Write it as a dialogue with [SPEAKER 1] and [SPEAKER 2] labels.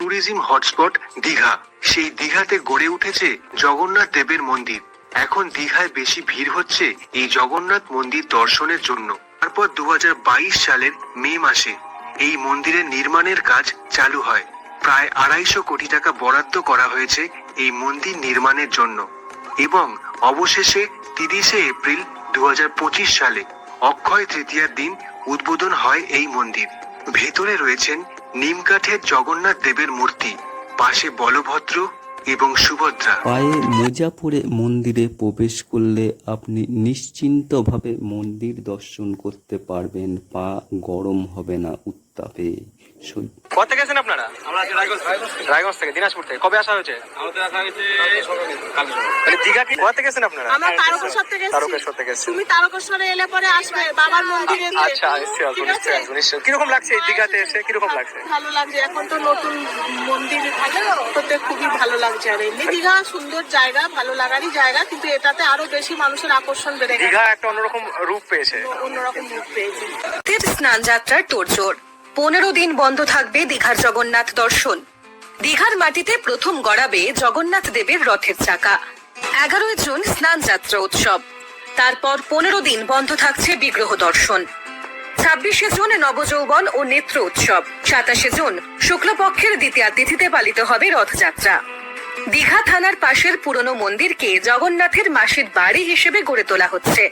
[SPEAKER 1] Tourism hotspot Digha. সেই দীঘাতে গড়ে উঠেছে জগন্নাথ দেবের মন্দির। এখন দীঘায় বেশি ভিড় হচ্ছে এই জগন্নাথ মন্দির দর্শনের জন্য। তারপর 2022 সালের মে মাসে এই মন্দিরের নির্মাণের কাজ চালু হয়। প্রায় 250 কোটি টাকা বরাদ্দ করা হয়েছে এই মন্দির নির্মাণের জন্য এবং অবশেষে 30শে এপ্রিল 2025 সালে অক্ষয় তৃতীয়ার দিন উদ্বোধন হয় এই মন্দির। ভেতরে রয়েছেন নিমকাঠের জগন্নাথ দেবের মূর্তি, পাশে বলভদ্র এবং সুভদ্রা।
[SPEAKER 2] পায়ে মোজা পরে মন্দিরে প্রবেশ করলে আপনি নিশ্চিন্তভাবে মন্দির দর্শন করতে পারবেন। পা গরম হবে না উত্তাপে।
[SPEAKER 3] কোথা থেকে এসেছেন আপনারা?
[SPEAKER 4] আমরা আছি
[SPEAKER 3] রায়গঞ্জ থেকে, দিনাজপুর থেকে। কবে আসা হয়েছে?
[SPEAKER 4] আমাদের আসা হয়েছে কালকে।
[SPEAKER 3] মানে দীঘা কি কোথা থেকে এসেছেন আপনারা?
[SPEAKER 5] আমরা তারকেশ্বর থেকে এসেছি।
[SPEAKER 3] তারকেশ্বর থেকে এসেছেন।
[SPEAKER 5] তুমি তারকেশ্বরে এলে পরে আসবে বাবার মন্দিরে।
[SPEAKER 3] আচ্ছা, নিশ্চয়ই। কিরকম লাগছে এই দীঘাতে এসে? কিরকম লাগছে?
[SPEAKER 5] ভালো লাগছে, এখন তো নতুন মন্দির হতে খুবই ভালো লাগছে। আর এমনি দীঘা সুন্দর জায়গা, ভালো লাগারই জায়গা, কিন্তু এটাতে আরো বেশি মানুষের আকর্ষণ বেড়ে গেছে।
[SPEAKER 3] দীঘা একটা অন্যরকম রূপ পেয়েছে।
[SPEAKER 5] অন্যরকম রূপ পেয়েছে।
[SPEAKER 6] স্নান যাত্রার তোড়জোড়। 15 দিন বন্ধ থাকবে দীঘার জগন্নাথ দর্শন। দীঘার মাটিতে প্রথম গড়াবে জগন্নাথ দেবের রথের চাকা। 11 জুন স্নান যাত্রা উৎসব। তারপর 15 দিন বন্ধ থাকছে বিগ্রহ দর্শন। 26শে জুন নবযৌবন ও নেত্র উৎসব। 27শে জুন শুক্লপক্ষের দ্বিতীয়া তিথিতে পালিত হবে রথযাত্রা। দীঘা থানার পাশের পুরনো মন্দিরকে জগন্নাথের মাসির বাড়ি হিসেবে গড়ে তোলা হচ্ছে।